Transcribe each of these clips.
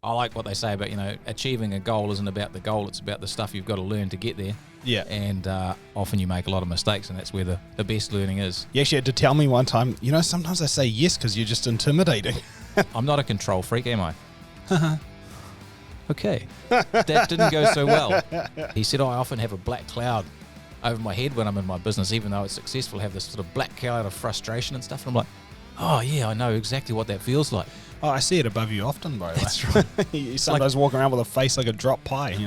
I like what they say about, achieving a goal isn't about the goal, it's about the stuff you've got to learn to get there. Yeah. And often you make a lot of mistakes, and that's where the best learning is. You actually had to tell me one time, sometimes I say yes because you're just intimidating. I'm not a control freak, am I? Okay. That didn't go so well. He said, I often have a black cloud over my head when I'm in my business, even though it's successful, I have this sort of black cloud of frustration and stuff. And I'm like, oh yeah, I know exactly what that feels like. Oh, I see it above you often, bro. That's right. You sometimes walk around with a face like a drop pie,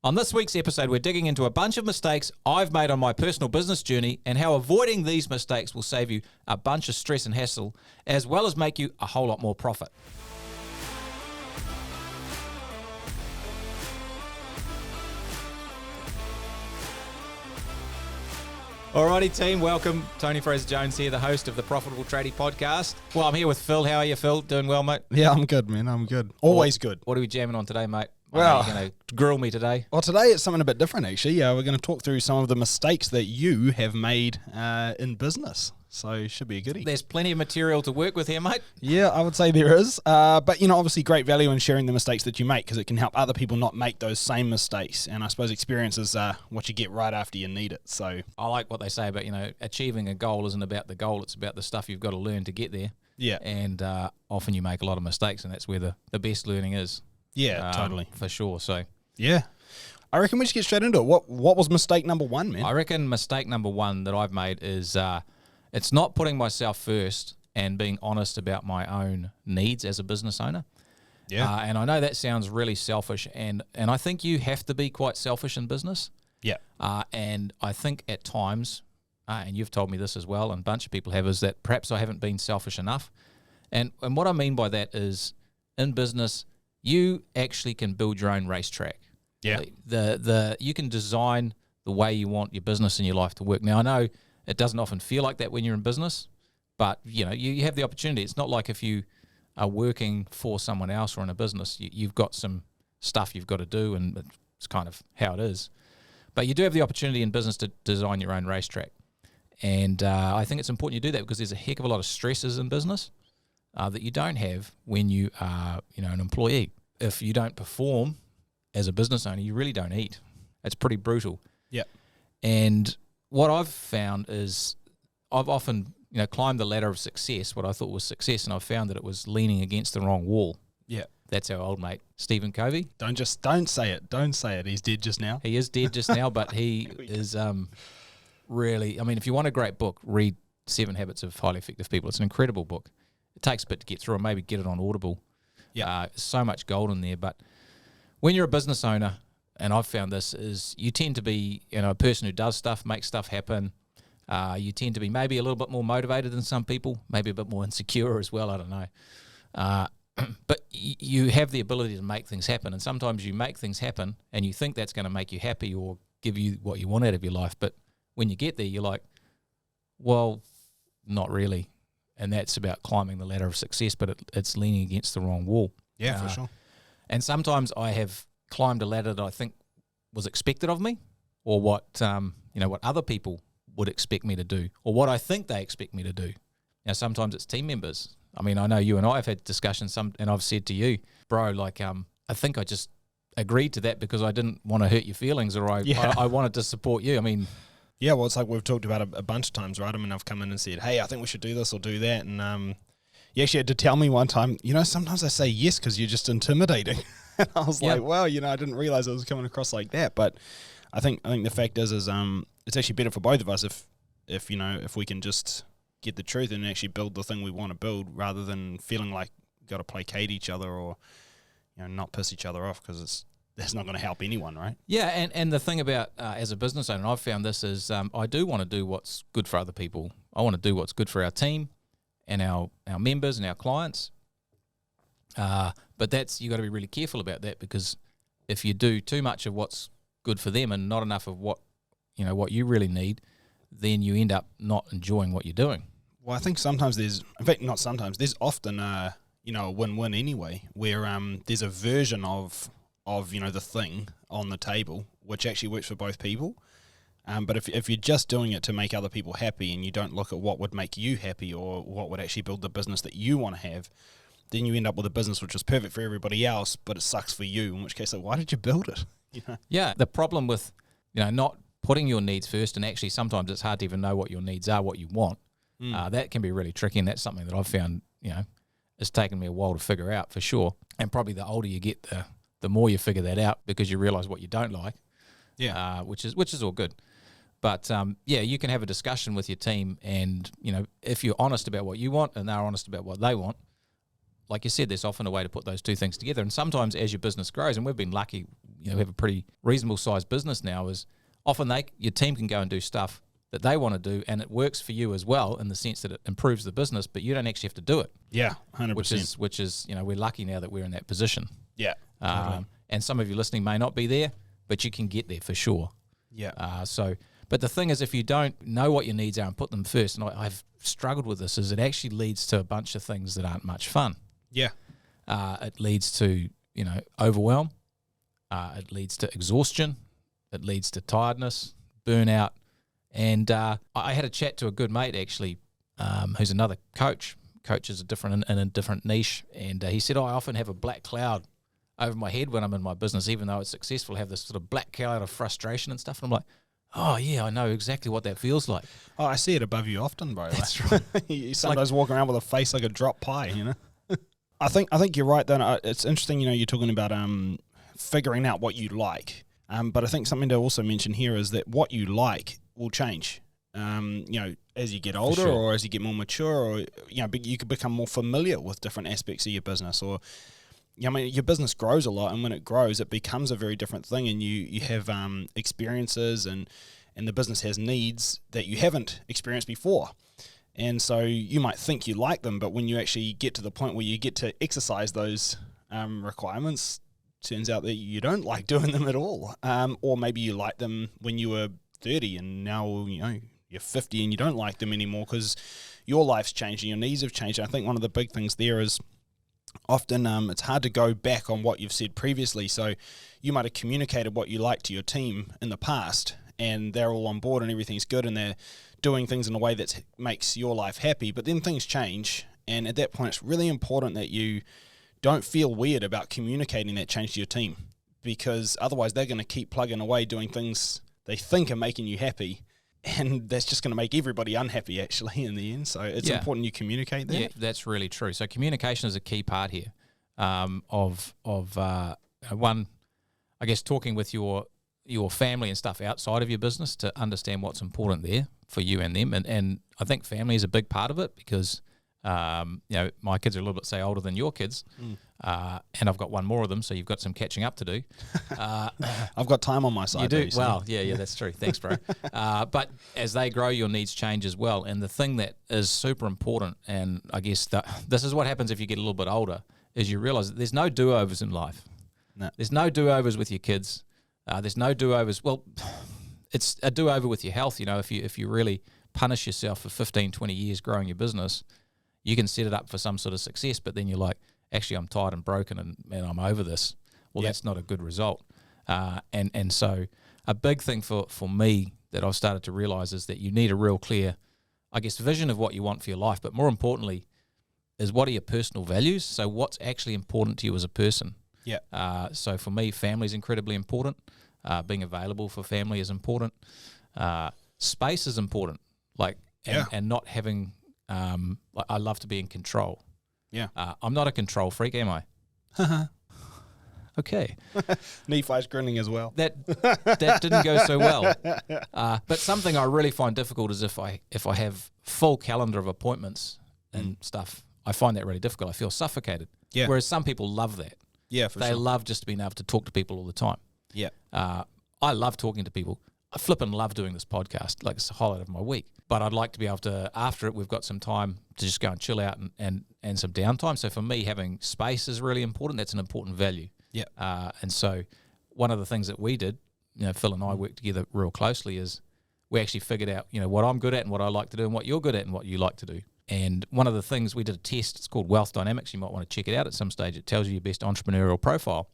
On this week's episode, we're digging into a bunch of mistakes I've made on my personal business journey and how avoiding these mistakes will save you a bunch of stress and hassle, as well as make you a whole lot more profit. Alrighty team, welcome. Tony Fraser-Jones here, the host of the Profitable Tradie podcast. Well, I'm here with Phil. How are you, Phil? Doing well, mate? Yeah, I'm good, man. I'm good. Always good. What are we jamming on today, mate? Well, you're going to grill me today. Well, today it's something a bit different, actually. We're going to talk through some of the mistakes that you have made in business. So it should be a goodie. There's plenty of material to work with here, mate. Yeah, I would say there is. But, obviously great value in sharing the mistakes that you make because it can help other people not make those same mistakes. And I suppose experience is what you get right after you need it. So I like what they say about, achieving a goal isn't about the goal. It's about the stuff you've got to learn to get there. Yeah. And often you make a lot of mistakes, and that's where the best learning is. Yeah, totally. For sure. So yeah. I reckon we should get straight into it. What was mistake number one, man? I reckon mistake number one that I've made is it's not putting myself first and being honest about my own needs as a business owner. Yeah. And I know that sounds really selfish, and I think you have to be quite selfish in business. Yeah. And I think at times, and you've told me this as well, and a bunch of people have, is that perhaps I haven't been selfish enough. And what I mean by that is in business, you actually can build your own racetrack. Yeah. You can design the way you want your business and your life to work. Now, I know it doesn't often feel like that when you're in business, but you have the opportunity. It's not like if you are working for someone else or in a business, you've got some stuff you've got to do, and it's kind of how it is. But you do have the opportunity in business to design your own racetrack. And I think it's important you do that because there's a heck of a lot of stresses in business that you don't have when you are, an employee. If you don't perform as a business owner, you really don't eat. It's pretty brutal. Yeah. And what I've found is I've often, climbed the ladder of success, what I thought was success, and I've found that it was leaning against the wrong wall. Yeah. That's our old mate, Stephen Covey. Don't say it. Don't say it. He's dead just now. He is dead just now, but he is really, if you want a great book, read 7 Habits of Highly Effective People. It's an incredible book. It takes a bit to get through, and maybe get it on Audible. Yeah. So much gold in there. But when you're a business owner, and I've found this, is you tend to be, a person who does stuff, makes stuff happen. You tend to be maybe a little bit more motivated than some people, maybe a bit more insecure as well, I don't know. But you have the ability to make things happen, and sometimes you make things happen and you think that's going to make you happy or give you what you want out of your life. But when you get there, you're like, well, not really. And that's about climbing the ladder of success, but it's leaning against the wrong wall. Yeah, for sure. And sometimes I have climbed a ladder that I think was expected of me, or what what other people would expect me to do, or what I think they expect me to do. Sometimes it's team members. I know you and I have had discussions, and I've said to you, bro, I think I just agreed to that because I didn't want to hurt your feelings, or I wanted to support you. Yeah, well, it's like we've talked about a bunch of times, right? I've come in and said, hey, I think we should do this or do that. And you actually had to tell me one time, sometimes I say yes because you're just intimidating. And I was like, well, I didn't realize it was coming across like that. But I think the fact is it's actually better for both of us if we can just get the truth and actually build the thing we want to build rather than feeling like we've got to placate each other or, not piss each other off because that's not going to help anyone, right? Yeah, and the thing about as a business owner, I've found this is I do want to do what's good for other people. I want to do what's good for our team and our members and our clients. But that's, you got to be really careful about that, because if you do too much of what's good for them and not enough of what you really need, then you end up not enjoying what you're doing. Well, I think sometimes there's often a win-win anyway, where there's a version of the thing on the table which actually works for both people. But if you're just doing it to make other people happy and you don't look at what would make you happy or what would actually build the business that you want to have, then you end up with a business which is perfect for everybody else, but it sucks for you, in which case, like, why did you build it? Yeah, the problem with, not putting your needs first, and actually sometimes it's hard to even know what your needs are, what you want. That can be really tricky, and that's something that I've found, it's taken me a while to figure out for sure. And probably the older you get, the more you figure that out, because you realize what you don't like. Yeah. Which is all good. But you can have a discussion with your team, and if you're honest about what you want and they're honest about what they want, like you said, there's often a way to put those two things together. And sometimes as your business grows, and we've been lucky, we have a pretty reasonable sized business now, is often your team can go and do stuff that they want to do, and it works for you as well in the sense that it improves the business, but you don't actually have to do it. Yeah, 100%. Which is we're lucky now that we're in that position. Yeah. Totally. And some of you listening may not be there, but you can get there for sure. Yeah. But the thing is, if you don't know what your needs are and put them first, and I've struggled with this, is it actually leads to a bunch of things that aren't much fun. Yeah. It leads to, overwhelm. It leads to exhaustion. It leads to tiredness, burnout. And I had a chat to a good mate, actually, who's another coach. Coach is in a different niche. And he said, I often have a black cloud over my head when I'm in my business, even though it's successful, I have this sort of black cloud of frustration and stuff. And I'm like, oh, yeah, I know exactly what that feels like. Oh, I see it above you often, bro. That's right. You sometimes walk around with a face like a drop pie, I think you're right, though. It's interesting, you're talking about figuring out what you like. But I think something to also mention here is that what you like will change. As you get older, sure, or as you get more mature, or you could become more familiar with different aspects of your business, or your business grows a lot, and when it grows, it becomes a very different thing, and you have experiences, and the business has needs that you haven't experienced before. And so you might think you like them, but when you actually get to the point where you get to exercise those requirements, turns out that you don't like doing them at all. Or maybe you liked them when you were 30 and now you're 50 and you don't like them anymore because your life's changed and your needs have changed. And I think one of the big things there is often it's hard to go back on what you've said previously. So you might have communicated what you like to your team in the past, and they're all on board and everything's good, and they're doing things in a way that makes your life happy. But then things change, and at that point it's really important that you don't feel weird about communicating that change to your team, because otherwise they're going to keep plugging away doing things they think are making you happy, and that's just going to make everybody unhappy actually in the end. So it's important you communicate that. Yeah, that's really true. So communication is a key part here of one, I guess, talking with your family and stuff outside of your business to understand what's important there for you and them. And I think family is a big part of it, because my kids are a little bit, say, older than your kids, and I've got one more of them, so you've got some catching up to do. I've got time on my side. You do? Well, yeah, that's true. Thanks, bro. But as they grow, your needs change as well. And the thing that is super important, and I guess this is what happens if you get a little bit older, is you realize that there's no do-overs in life. No. There's no do-overs with your kids. There's no do-overs. Well, it's a do-over with your health. If you really punish yourself for 15, 20 years growing your business, you can set it up for some sort of success, but then you're like, actually, I'm tired and broken and I'm over this. Well, that's not a good result. And so a big thing for me that I've started to realize is that you need a real clear, I guess, vision of what you want for your life, but more importantly is what are your personal values? So what's actually important to you as a person? Yeah. So for me, family is incredibly important. Being available for family is important. Space is important. And not having... I love to be in control. Yeah. I'm not a control freak, am I? Okay. Nephi's grinning as well. That didn't go so well. But something I really find difficult is if I have full calendar of appointments and stuff, I find that really difficult. I feel suffocated. Yeah. Whereas some people love that. Yeah, for sure. They love just being able to talk to people all the time. Yeah. I love talking to people. I flippin' love doing this podcast. Like, it's a highlight of my week. But I'd like to be able to, after it, we've got some time to just go and chill out and some downtime. So for me, having space is really important. That's an important value. Yeah. And so one of the things that we did, Phil and I worked together real closely, is we actually figured out, what I'm good at and what I like to do and what you're good at and what you like to do. And one of the things, we did a test, it's called Wealth Dynamics. You might want to check it out at some stage. It tells you your best entrepreneurial profile.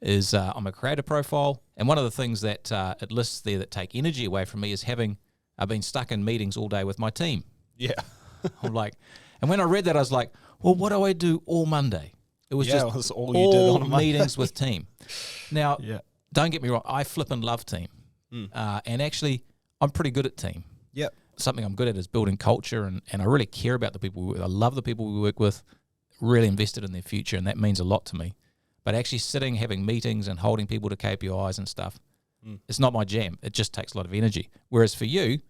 Is I'm a creator profile. And one of the things that it lists there that take energy away from me is I've been stuck in meetings all day with my team. Yeah. I'm like, and when I read that, I was like, Well, what do I do all Monday? It was just it was all you did on a Monday. meetings with team. Now, don't get me wrong, I flippin' love team. And actually, I'm pretty good at team. Yep. Something I'm good at is building culture, and I really care about the people we work with. I love the people we work with, really invested in their future, and that means a lot to me. But actually sitting, having meetings and holding people to KPIs and stuff, it's not my jam. It just takes a lot of energy. Whereas for you...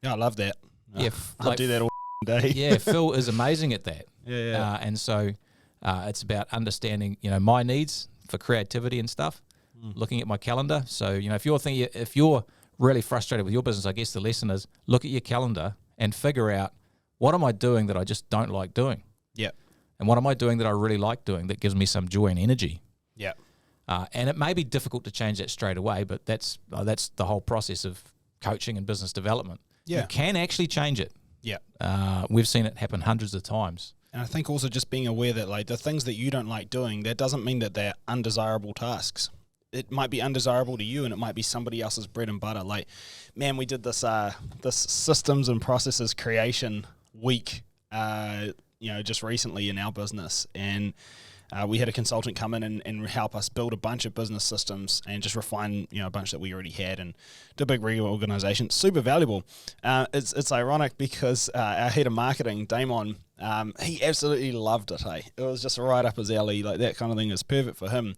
Yeah, I love that. I do that all day. Yeah, Phil is amazing at that. Yeah. And so it's about understanding, my needs for creativity and stuff, looking at my calendar. So, if you're really frustrated with your business, I guess the lesson is look at your calendar and figure out, what am I doing that I just don't like doing? Yeah. And what am I doing that I really like doing that gives me some joy and energy? Yeah. And it may be difficult to change that straight away, but that's the whole process of coaching and business development. Yeah. You can actually change it. Yeah. We've seen it happen hundreds of times. And I think also just being aware that like the things that you don't like doing, that doesn't mean that they're undesirable tasks. It might be undesirable to you, and it might be somebody else's bread and butter. Like, man, we did this systems and processes creation week, just recently in our business, and we had a consultant come in and help us build a bunch of business systems and just refine, a bunch that we already had, and do a big reorganization. Super valuable. It's ironic because our head of marketing, Damon, he absolutely loved it. Hey, it was just right up his alley. Like, that kind of thing is perfect for him.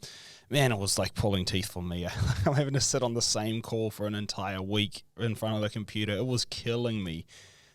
Man, it was like pulling teeth for me. I'm having to sit on the same call for an entire week in front of the computer. It was killing me.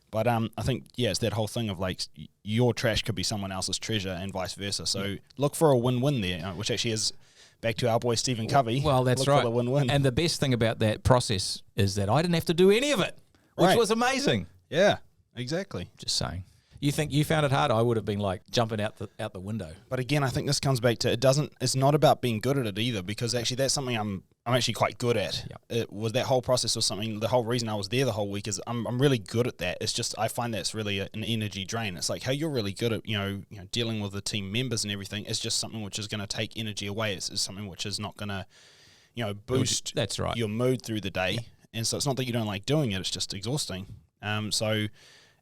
But I think, it's that whole thing of like your trash could be someone else's treasure and vice versa. So look for a win-win there, which actually is back to our boy Stephen Covey. Well, that's look right. For the win-win. And the best thing about that process is that I didn't have to do any of it, which was amazing. Yeah, exactly. Just saying. You think you found it hard? I would have been like jumping out the window. But again, I think this comes back to it's not about being good at it either, because actually that's something I'm actually quite good at. Yep. It was that whole process was something, the whole reason I was there the whole week is I'm really good at that. It's just I find that's really an energy drain. It's like how you're really good at dealing with the team members and everything. It's just something which is going to take energy away. It's something which is not going to boost that's right. your mood through the day. And so it's not that you don't like doing it. It's just exhausting. So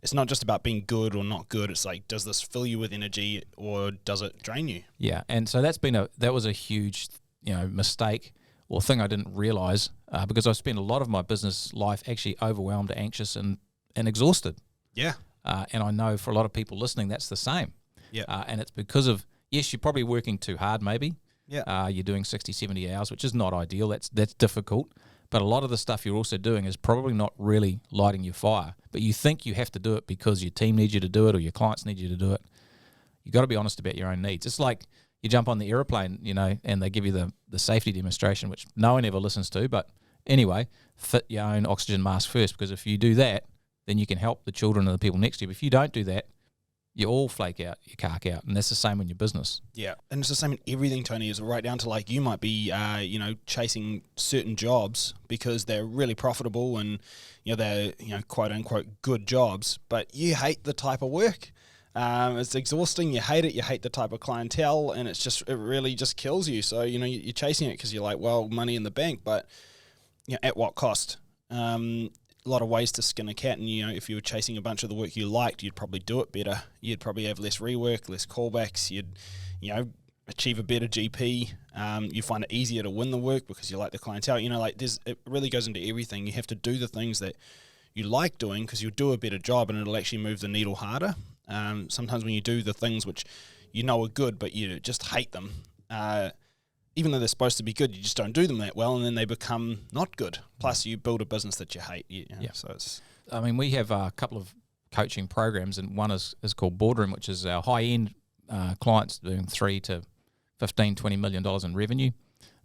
it's not just about being good or not good. It's like, does this fill you with energy or does it drain you? Yeah, and so that was a huge mistake or thing I didn't realize because I spent a lot of my business life actually overwhelmed, anxious, and exhausted. Yeah. And I know for a lot of people listening, that's the same. Yeah. And it's because of, yes, you're probably working too hard maybe. Yeah. You're doing 60, 70 hours, which is not ideal. That's difficult. But a lot of the stuff you're also doing is probably not really lighting your fire. But you think you have to do it because your team needs you to do it or your clients need you to do it. You got to be honest about your own needs. It's like you jump on the airplane, and they give you the safety demonstration, which no one ever listens to. But anyway, fit your own oxygen mask first, because if you do that, then you can help the children and the people next to you. But if you don't do that, you all flake out, you cark out, and that's the same in your business. Yeah, and it's the same in everything, Tony, is right down to like you might be, chasing certain jobs because they're really profitable and, they're, quote unquote good jobs, but you hate the type of work. It's exhausting, you hate it, you hate the type of clientele, and it really just kills you. So, you're chasing it because you're like, well, money in the bank, but, at what cost? A lot of ways to skin a cat, and if you were chasing a bunch of the work you liked, you'd probably do it better. You'd probably have less rework, less callbacks. You'd achieve a better GP. You find it easier to win the work because you like the clientele. It really goes into everything. You have to do the things that you like doing because you'll do a better job, and it'll actually move the needle harder. Sometimes when you do the things which are good but you just hate them, even though they're supposed to be good, you just don't do them that well, and then they become not good. Plus, you build a business that you hate. So it's. I mean, we have a couple of coaching programs, and one is called Boardroom, which is our high-end clients doing $3 to $15, $20 million in revenue,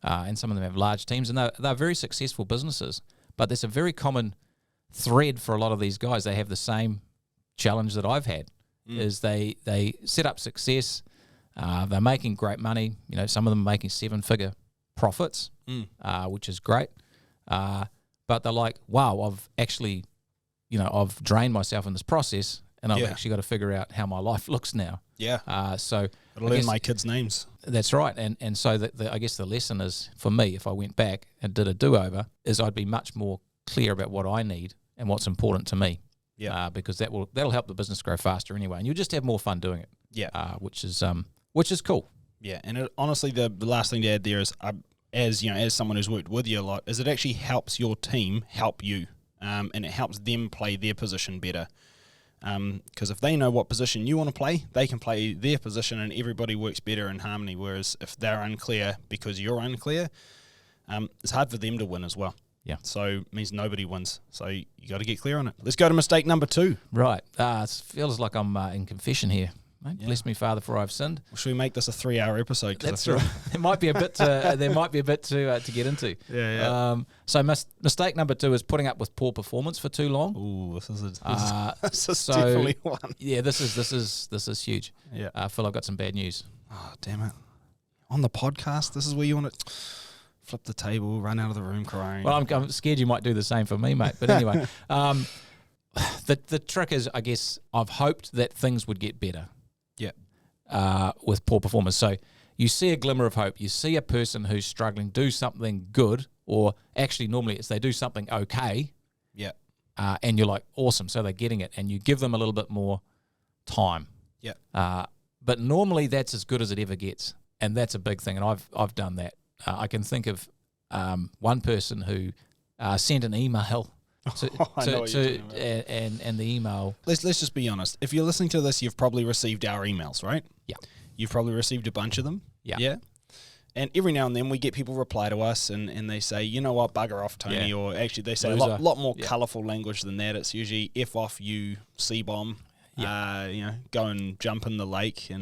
and some of them have large teams, and they're very successful businesses. But there's a very common thread for a lot of these guys. They have the same challenge that I've had, is they set up success. They're making great money. Some of them are making 7-figure profits, which is great. But they're like, wow, I've actually, I've drained myself in this process, and I've actually got to figure out how my life looks now. Yeah. So I'll learn my kids' names. That's right. And so I guess the lesson is, for me, if I went back and did a do-over, is I'd be much more clear about what I need and what's important to me. because that'll help the business grow faster anyway, and you'll just have more fun doing it. Yeah, which is cool. Yeah, and honestly, the last thing to add there is, as someone who's worked with you a lot, is it actually helps your team help you, and it helps them play their position better. Because if they know what position you want to play, they can play their position, and everybody works better in harmony. Whereas if they're unclear because you're unclear, it's hard for them to win as well. Yeah. So it means nobody wins. So you got to get clear on it. Let's go to mistake number 2. Right. It feels like I'm in confession here. Mate, bless me, Father, for I've sinned. Well, should we make this a 3-hour episode? That's right. There might be a bit to get into. Yeah. So mistake number 2 is putting up with poor performance for too long. Ooh, this is definitely one. Yeah, this is huge. Yeah. Phil, I've got some bad news. Oh, damn it! On the podcast, this is where you want to flip the table, run out of the room crying. Well, I'm scared you might do the same for me, mate. But anyway, the trick is, I guess, I've hoped that things would get better. Yeah. With poor performance. So you see a glimmer of hope. You see a person who's struggling do something good, or actually normally it's they do something okay. Yeah. And you're like, awesome. So they're getting it, and you give them a little bit more time. Yeah. But normally that's as good as it ever gets, and that's a big thing. And I've done that. I can think of one person who sent an email and the email. Let's just be honest. If you're listening to this, you've probably received our emails, right? Yeah. You've probably received a bunch of them. Yeah. Yeah. And every now and then we get people reply to us and they say, you know what, bugger off, Tony. Yeah. Or actually they say Loser. a lot more colourful language than that. It's usually F off you, C-bomb. Yeah. Go and jump in the lake.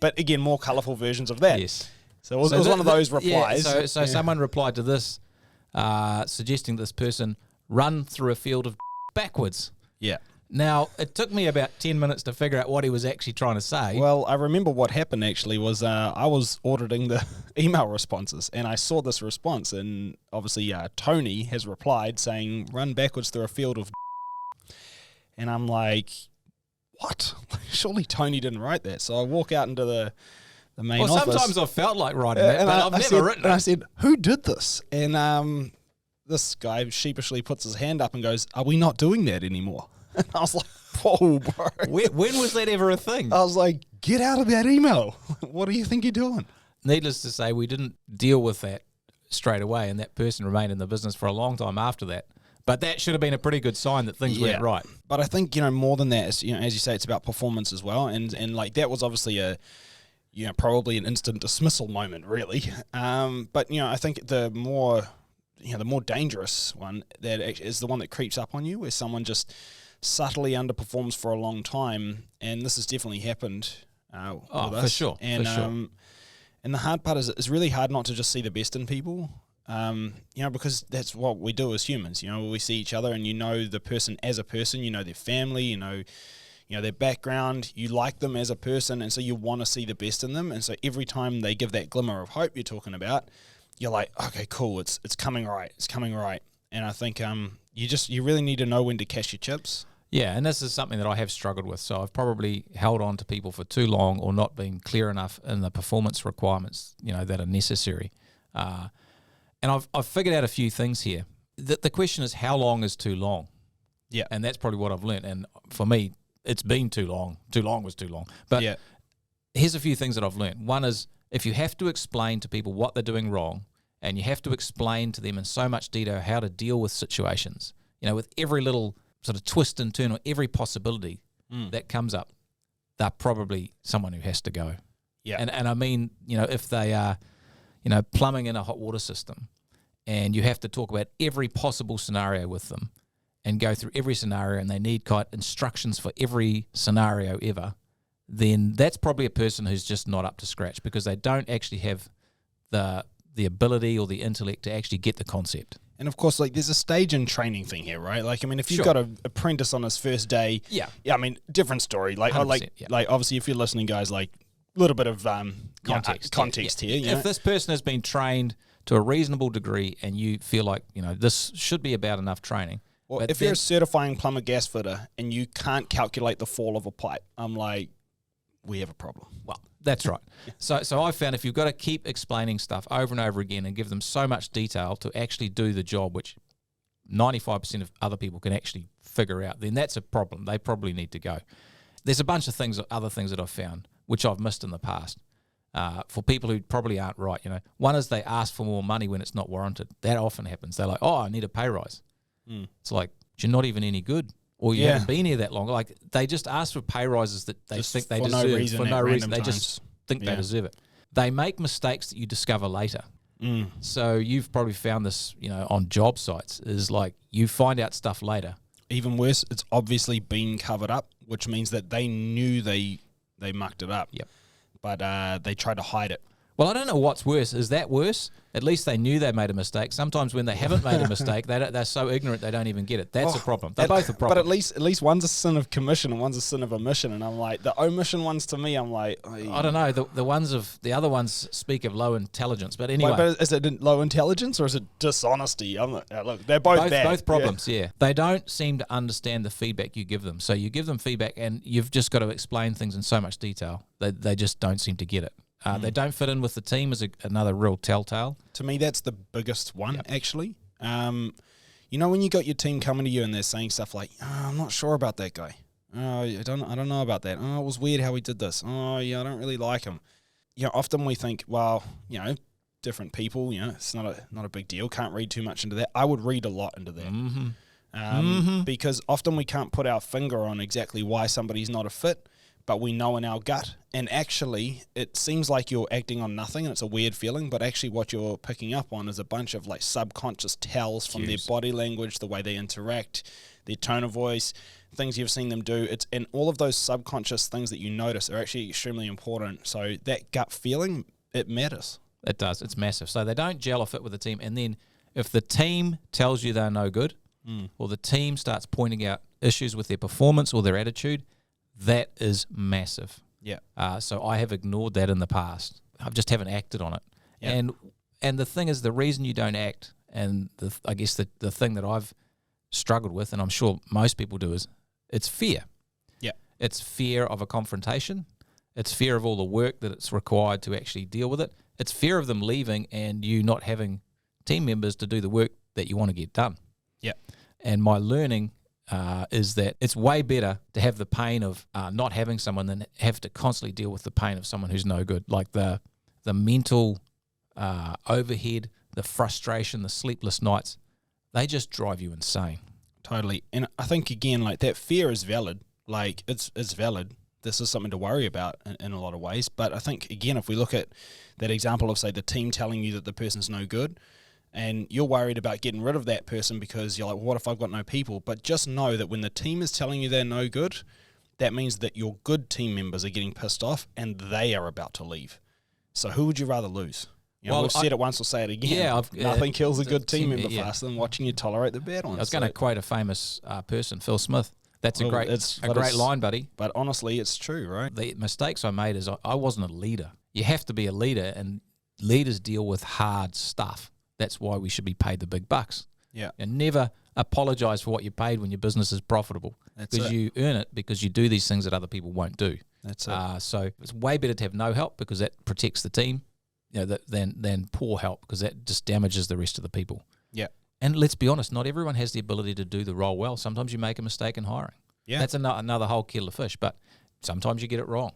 But again, more colourful versions of that. Yes. So it was one of those replies. Yeah, so someone replied to this, suggesting this person run through a field of backwards. Yeah. Now, it took me about 10 minutes to figure out what he was actually trying to say. Well, I remember what happened actually was I was auditing the email responses, and I saw this response, and obviously Tony has replied saying, run backwards through a field of and I'm like, what? Surely Tony didn't write that. So I walk out into the main office. Sometimes I've felt like writing that, but I've never written it. And I said, who did this? And this guy sheepishly puts his hand up and goes, are we not doing that anymore? And I was like, whoa, bro. When was that ever a thing? I was like, get out of that email. What do you think you're doing? Needless to say, we didn't deal with that straight away, and that person remained in the business for a long time after that. But that should have been a pretty good sign that things went right. But I think, more than that, it's, as you say, it's about performance as well. And like that was obviously probably an instant dismissal moment, really. But, I think the more dangerous one that is the one that creeps up on you, where someone just subtly underperforms for a long time, and this has definitely happened with us. For sure. And and the hard part is it's really hard not to just see the best in people, because that's what we do as humans. We see each other, and the person as a person, their family, their background, you like them as a person, and so you want to see the best in them. And so every time they give that glimmer of hope you're talking about, you're like, okay, cool, it's coming right, And I think you really need to know when to cash your chips. Yeah, and this is something that I have struggled with. So I've probably held on to people for too long, or not been clear enough in the performance requirements, that are necessary. And I've figured out a few things here. The question is, how long is too long? Yeah. And that's probably what I've learned. And for me, it's been too long. Too long was too long. But here's a few things that I've learned. One is, if you have to explain to people what they're doing wrong, and you have to explain to them in so much detail how to deal with situations, with every little sort of twist and turn or every possibility that comes up, they're probably someone who has to go. Yeah. And I mean, if they are, plumbing in a hot water system, and you have to talk about every possible scenario with them and go through every scenario, and they need instructions for every scenario ever, then that's probably a person who's just not up to scratch, because they don't actually have the ability or the intellect to actually get the concept. And of course, there's a stage and training thing here, right? If you've got an apprentice on his first day, different story. Obviously, if you're listening, guys, a little bit of context here. If this person has been trained to a reasonable degree, and you feel like this should be about enough training. Well, if you're a certifying plumber gas fitter and you can't calculate the fall of a pipe, I'm like, we have a problem. Well, that's right. So I found if you've got to keep explaining stuff over and over again and give them so much detail to actually do the job, which 95% of other people can actually figure out, then that's a problem. They probably need to go. There's a bunch of other things that I've found, which I've missed in the past, for people who probably aren't right. One is they ask for more money when it's not warranted. That often happens. They're like, oh, I need a pay rise. It's like, you're not even any good, or you haven't been here that long. Like, they just ask for pay rises that they just think they deserve. For no reason. They just think they deserve it. They make mistakes that you discover later. So you've probably found this, on job sites, is like you find out stuff later. Even worse, it's obviously been covered up, which means that they knew they mucked it up. Yep. But they tried to hide it. Well, I don't know what's worse. Is that worse? At least they knew they made a mistake. Sometimes when they haven't made a mistake, they're so ignorant they don't even get it. That's a problem. They're both a problem. But at least one's a sin of commission and one's a sin of omission. And I'm like, the omission ones to me, I'm like, I don't know. The other ones speak of low intelligence. But anyway, but is it low intelligence or is it dishonesty? Look, they're both bad. Both problems. Yeah, they don't seem to understand the feedback you give them. So you give them feedback, and you've just got to explain things in so much detail. They just don't seem to get it. They don't fit in with the team is another real telltale. To me, that's the biggest one, actually. When you got your team coming to you and they're saying stuff like, I'm not sure about that guy. I don't know about that. Oh, it was weird how he did this. Oh, yeah, I don't really like him. Often we think, well, different people, it's not a big deal. Can't read too much into that. I would read a lot into that. Because often we can't put our finger on exactly why somebody's not a fit, but we know in our gut. And actually, it seems like you're acting on nothing, and it's a weird feeling, but actually what you're picking up on is a bunch of like subconscious tells from their body language, the way they interact, their tone of voice, things you've seen them do. And all of those subconscious things that you notice are actually extremely important. So that gut feeling, it matters. It does. It's massive. So they don't gel or fit with the team. And then if the team tells you they're no good, or the team starts pointing out issues with their performance or their attitude, that is massive. Yeah. So I have ignored that in the past. I just haven't acted on it. Yeah. And the thing is, the reason you don't act, and I guess the thing that I've struggled with, and I'm sure most people do, is it's fear. Yeah. It's fear of a confrontation. It's fear of all the work that it's required to actually deal with it. It's fear of them leaving and you not having team members to do the work that you want to get done. Yeah. And my learning is that it's way better to have the pain of not having someone than have to constantly deal with the pain of someone who's no good. Like the mental overhead, the frustration, the sleepless nights, they just drive you insane. Totally. And I think, again, like that fear is valid. Like it's valid. This is something to worry about in a lot of ways. But I think, again, if we look at that example of, say, the team telling you that the person's no good, and you're worried about getting rid of that person because you're like, well, what if I've got no people? But just know that when the team is telling you they're no good, that means that your good team members are getting pissed off and they are about to leave. So who would you rather lose? We've said it once, we'll say it again. Yeah, nothing kills a good team member faster than watching you tolerate the bad ones. I was going to quote a famous person, Phil Smith. That's a great line, buddy. But honestly, it's true, right? The mistakes I made is I wasn't a leader. You have to be a leader, and leaders deal with hard stuff. That's why we should be paid the big bucks. Yeah. And never apologize for what you paid when your business is profitable. Because you earn it because you do these things that other people won't do. That's it. So it's way better to have no help because that protects the team, than poor help because that just damages the rest of the people. Yeah. And let's be honest, not everyone has the ability to do the role well. Sometimes you make a mistake in hiring. Yeah. That's another whole kettle of fish, but sometimes you get it wrong.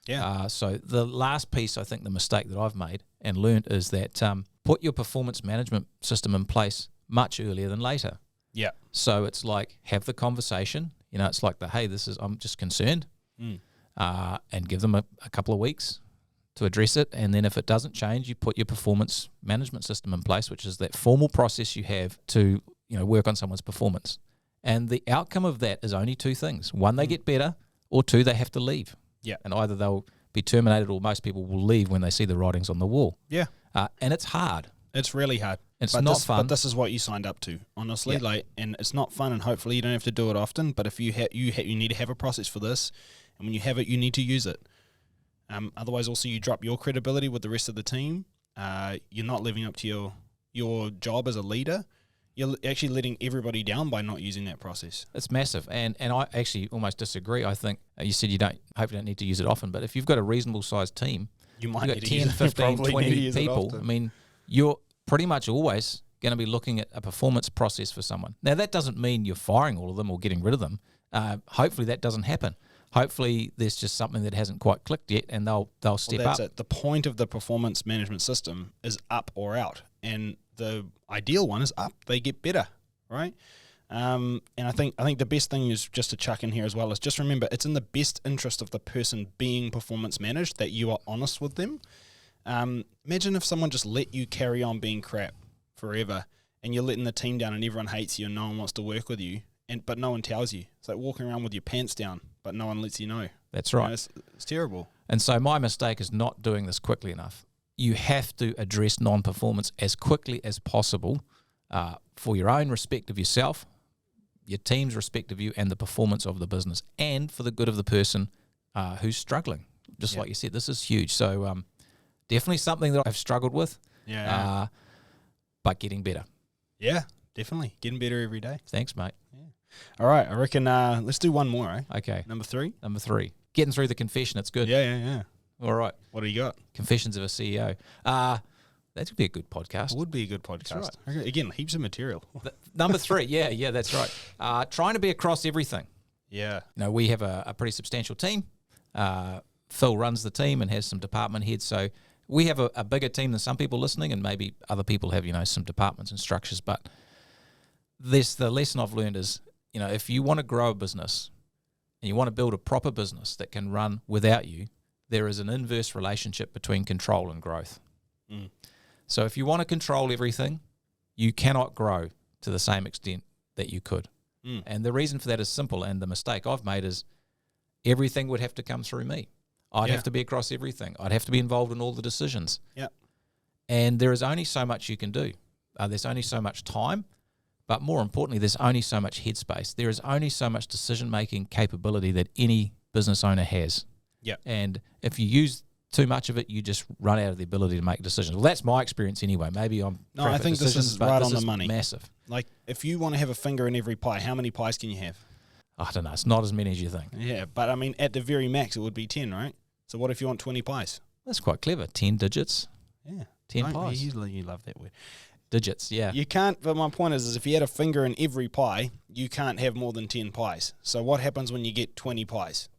Yeah. So the last piece, I think the mistake that I've made and learned is that put your performance management system in place much earlier than later. Yeah. So it's like, have the conversation. It's like I'm just concerned, and give them a couple of weeks to address it. And then if it doesn't change, you put your performance management system in place, which is that formal process you have to, work on someone's performance. And the outcome of that is only two things. One, they get better, or two, they have to leave. Yeah. And either they'll be terminated or most people will leave when they see the writings on the wall. Yeah. And it's hard. It's really hard. It's not fun. But this is what you signed up to, honestly. Yeah. And it's not fun, and hopefully you don't have to do it often. But if you need to have a process for this, and when you have it, you need to use it. Otherwise, also you drop your credibility with the rest of the team. You're not living up to your job as a leader. You're actually letting everybody down by not using that process. It's massive. And I actually almost disagree. I think you said you don't need to use it often, but if you've got a reasonable sized team, you've got 10, 15, 20 people, I mean, you're pretty much always going to be looking at a performance process for someone. Now, that doesn't mean you're firing all of them or getting rid of them. Hopefully that doesn't happen. Hopefully there's just something that hasn't quite clicked yet, and they'll step that's up. It. The point of the performance management system is up or out, and the ideal one is up. They get better, right? And I think the best thing is just to chuck in here as well is just remember it's in the best interest of the person being performance managed that you are honest with them. Imagine if someone just let you carry on being crap forever, and you're letting the team down, and everyone hates you, and no one wants to work with you, but no one tells you. It's like walking around with your pants down, but no one lets you know. That's right. It's terrible. And so my mistake is not doing this quickly enough. You have to address non-performance as quickly as possible for your own respect of yourself, your team's respect of you, and the performance of the business, and for the good of the person who's struggling. Just like you said, this is huge. So definitely something that I've struggled with, but getting better. Yeah, definitely. Getting better every day. Thanks, mate. Yeah. All right, I reckon let's do one more, eh? Okay. Number 3? Number 3. Getting through the confession. It's good. Yeah. All right. What do you got? Confessions of a CEO. That would be a good podcast. It would be a good podcast. Right. Again, heaps of material. Number 3. Yeah, that's right. Trying to be across everything. Yeah. You know, we have a pretty substantial team. Phil runs the team and has some department heads. So we have a bigger team than some people listening, and maybe other people have, some departments and structures. But the lesson I've learned is, if you want to grow a business and you want to build a proper business that can run without you, there is an inverse relationship between control and growth. So if you want to control everything, you cannot grow to the same extent that you could. And the reason for that is simple, and the mistake I've made is everything would have to come through me. I'd have to be across everything. I'd have to be involved in all the decisions. Yeah. And there is only so much you can do. There's only so much time, but more importantly, there's only so much headspace. There is only so much decision-making capability that any business owner has. Yeah. And if you use too much of it, you just run out of the ability to make decisions. Well, that's my experience anyway. Maybe I'm No, I think this is right on the money. Massive. Like, if you want to have a finger in every pie, how many pies can you have? I don't know. It's not as many as you think. Yeah, but I mean, at the very max, it would be 10, right? So what if you want 20 pies? That's quite clever. 10 digits. Yeah. 10 pies. You love that word. Digits, yeah. You can't, but my point is if you had a finger in every pie, you can't have more than 10 pies. So what happens when you get 20 pies?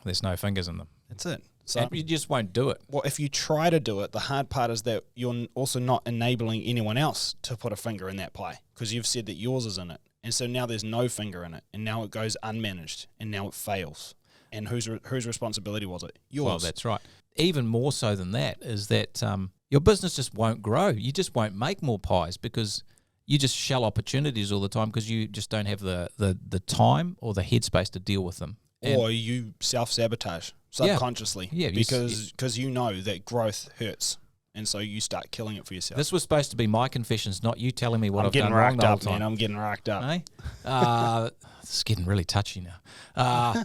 There's no fingers in them. That's it. So and you just won't do it. Well, if you try to do it, the hard part is that you're also not enabling anyone else to put a finger in that pie because you've said that yours is in it. And so now there's no finger in it, and now it goes unmanaged, and now it fails. And whose responsibility was it? Yours. Well, that's right. Even more so than that is that your business just won't grow. You just won't make more pies because you just shell opportunities all the time because you just don't have the time or the headspace to deal with them. Or you self-sabotage subconsciously because you know that growth hurts. And so you start killing it for yourself. This was supposed to be my confessions, not you telling me what I've done wrong the whole time. I'm getting racked up, man. It's getting really touchy now.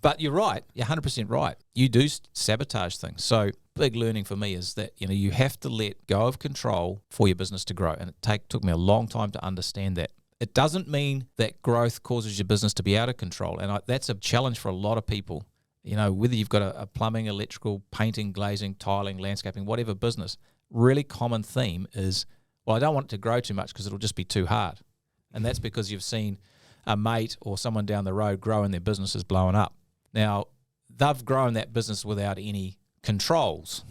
But you're right. You're 100% right. You do sabotage things. So big learning for me is that you have to let go of control for your business to grow. And it took me a long time to understand that. It doesn't mean that growth causes your business to be out of control. And that's a challenge for a lot of people. Whether you've got a plumbing, electrical, painting, glazing, tiling, landscaping, whatever business, really common theme is, well, I don't want it to grow too much because it'll just be too hard. And that's because you've seen a mate or someone down the road grow and their business is blowing up. Now, they've grown that business without any controls,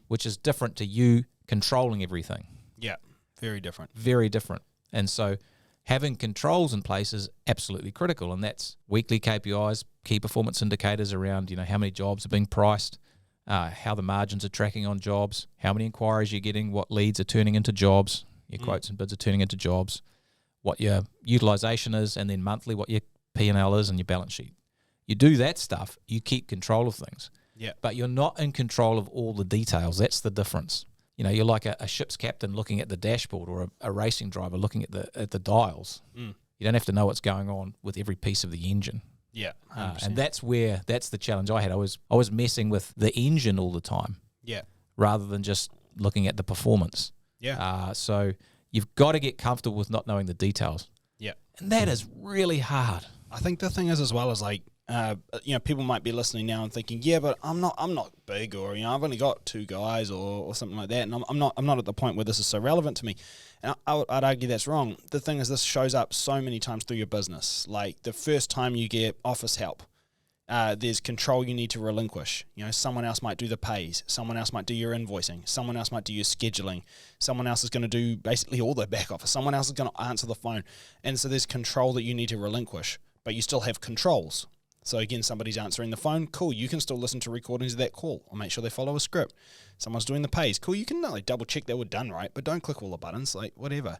which is different to you controlling everything. Yeah, very different. Very different. And so having controls in place is absolutely critical, and that's weekly KPIs, key performance indicators around, how many jobs are being priced, how the margins are tracking on jobs, how many inquiries you're getting, what leads are turning into jobs, your quotes and bids are turning into jobs, what your utilization is, and then monthly what your P&L is and your balance sheet. You do that stuff, you keep control of things. Yeah. But you're not in control of all the details. That's the difference. You're like a ship's captain looking at the dashboard or a racing driver looking at the dials. You don't have to know what's going on with every piece of the engine. Yeah, and that's the challenge I had. I was messing with the engine all the time. Yeah, rather than just looking at the performance. Yeah. So you've got to get comfortable with not knowing the details. Yeah, and that is really hard. I think the thing is as well is like people might be listening now and thinking, yeah, but I'm not big, or I've only got 2 guys or something like that, and I'm not at the point where this is so relevant to me. And I'd argue that's wrong. The thing is, this shows up so many times through your business. Like the first time you get office help, there's control you need to relinquish. Someone else might do the pays, someone else might do your invoicing, someone else might do your scheduling, someone else is going to do basically all the back office, someone else is going to answer the phone, and so there's control that you need to relinquish, but you still have controls. So again, somebody's answering the phone, cool, you can still listen to recordings of that call or make sure they follow a script. Someone's doing the pays, cool, you can double check they were done right, but don't click all the buttons, whatever.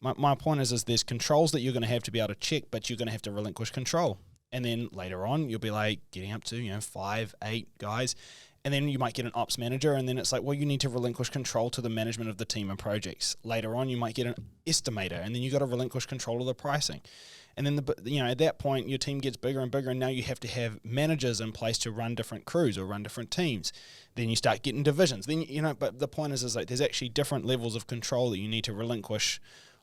My point is there's controls that you're going to have to be able to check, but you're going to have to relinquish control. And then later on, you'll be getting up to 5, 8 guys, and then you might get an ops manager, and then it's you need to relinquish control to the management of the team and projects. Later on, you might get an estimator, and then you got to relinquish control of the pricing. And then at that point, your team gets bigger and bigger, and now you have to have managers in place to run different crews or run different teams. Then you start getting divisions. Then but the point is there's actually different levels of control that you need to relinquish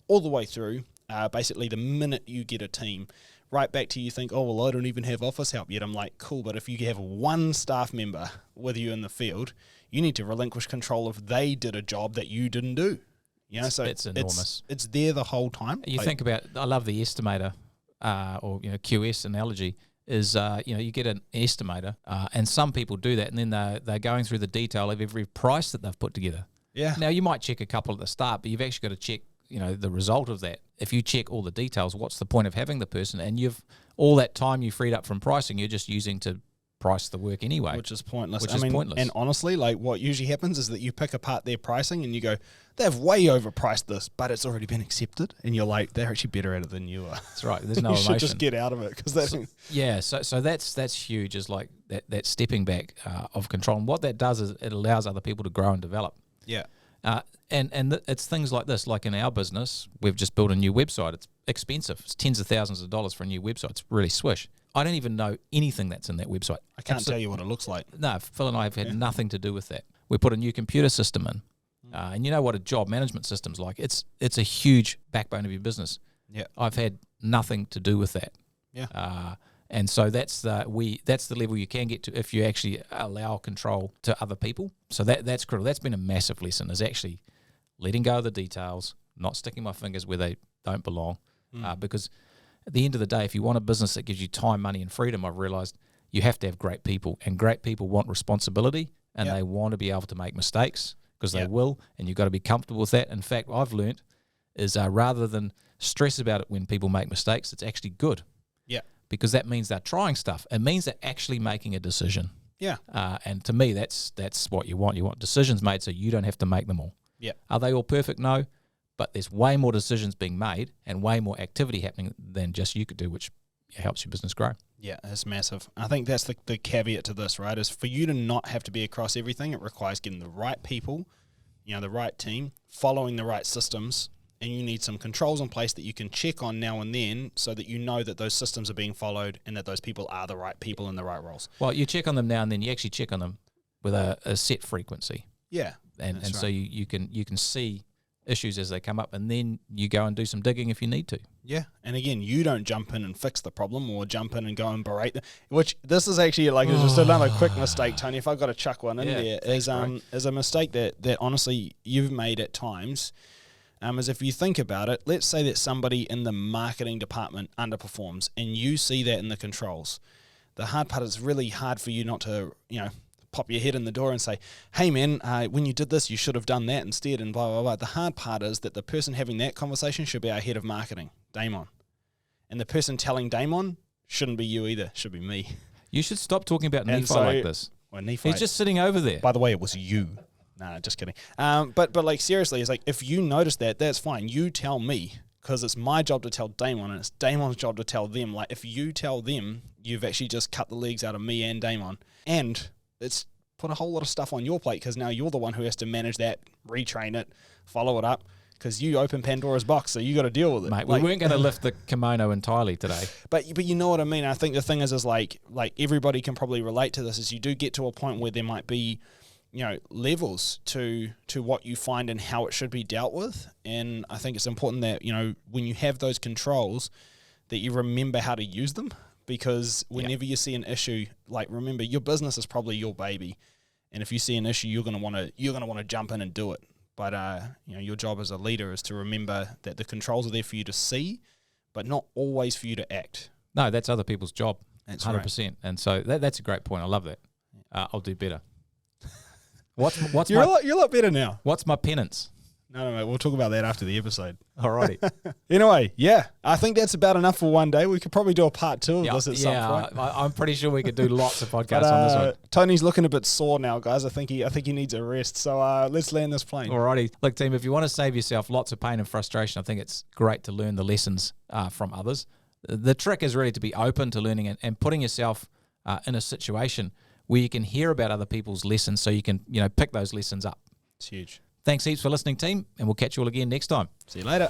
all the way through. Basically, the minute you get a team, right back to you think, oh well, I don't even have office help yet. I'm like, cool, but if you have one staff member with you in the field, you need to relinquish control if they did a job that you didn't do. So it's enormous. It's there the whole time. You think about, I love the estimator. Or QS analogy is you get an estimator, and some people do that, and then they're going through the detail of every price that they've put together. Yeah. Now you might check a couple at the start, but you've actually got to check the result of that. If you check all the details, what's the point of having the person? And all that time you freed up from pricing, you're just using to price the work anyway, which is pointless. Pointless. And honestly, what usually happens is that you pick apart their pricing and you go, they've way overpriced this, but it's already been accepted, and you're like, they're actually better at it than you are. That's right. There's no you emotion. should just get out of it So that's huge. Is that stepping back of control, and what that does is it allows other people to grow and develop. Yeah. It's things like this. Like in our business, we've just built a new website. It's expensive. It's tens of thousands of dollars for a new website. It's really swish. I don't even know anything that's in that website. I can't tell you what it looks like. No, Phil and I have had nothing to do with that. We put a new computer system in. And you know what a job management system's like. It's a huge backbone of your business. Yeah. I've had nothing to do with that. Yeah. And so that's the level you can get to if you actually allow control to other people. So that's critical. That's been a massive lesson, is actually letting go of the details, not sticking my fingers where they don't belong. Because at the end of the day, if you want a business that gives you time, money, and freedom, I've realized you have to have great people, and great people want responsibility, and they want to be able to make mistakes, because they will, and you've got to be comfortable with that. In fact, I've learned is rather than stress about it when people make mistakes, it's actually good. Yeah. Because that means they're trying stuff. It means they're actually making a decision. Yeah. And to me, that's what you want. You want decisions made so you don't have to make them all. Yeah. Are they all perfect? No. But there's way more decisions being made and way more activity happening than just you could do, which helps your business grow. Yeah, it's massive. I think that's the caveat to this, right? Is for you to not have to be across everything, it requires getting the right people, the right team, following the right systems, and you need some controls in place that you can check on now and then so that you know that those systems are being followed and that those people are the right people in the right roles. Well, you check on them now and then. You actually check on them with a set frequency. Yeah. And so you can see issues as they come up, and then you go and do some digging if you need to. Yeah, and again, you don't jump in and fix the problem or jump in and go and berate them, which this is actually it's just another quick mistake, Tony. If I've got to chuck one in there, is a mistake that honestly you've made at times. Is if you think about it, let's say that somebody in the marketing department underperforms, and you see that in the controls. The hard part is really hard for you not to, pop your head in the door and say, hey man, when you did this, you should have done that instead, and blah, blah, blah. The hard part is that the person having that conversation should be our head of marketing, Damon. And the person telling Damon shouldn't be you either, should be me. You should stop talking about Nephi like this. Well, Nephi, he's just sitting over there. By the way, it was you. Nah, just kidding. But seriously, it's if you notice that, that's fine. You tell me, because it's my job to tell Damon, and it's Damon's job to tell them. If you tell them, you've actually just cut the legs out of me and Damon. And it's put a whole lot of stuff on your plate, because now you're the one who has to manage that, retrain it, follow it up, because you open Pandora's box, so you got to deal with it. Mate, we weren't going to lift the kimono entirely today. But you know what I mean. I think the thing is like everybody can probably relate to this, is you do get to a point where there might be, levels to what you find and how it should be dealt with. And I think it's important that, when you have those controls, that you remember how to use them, because whenever you see an issue, like remember your business is probably your baby, and if you see an issue, you're gonna want to jump in and do it. But your job as a leader is to remember that the controls are there for you to see, but not always for you to act. No, that's other people's job. That's 100%. Right. And so that's a great point. I love that. I'll do better. You're a lot better now. What's my penance? No, mate. We'll talk about that after the episode. Alrighty. Anyway, I think that's about enough for one day. We could probably do a part 2 of this at some point. I'm pretty sure we could do lots of podcasts on this one. Tony's looking a bit sore now, guys. I think he needs a rest. So let's land this plane. Alrighty. Look, team, if you want to save yourself lots of pain and frustration, I think it's great to learn the lessons from others. The trick is really to be open to learning and putting yourself in a situation where you can hear about other people's lessons so you can pick those lessons up. It's huge. Thanks heaps for listening, team, and we'll catch you all again next time. See you later.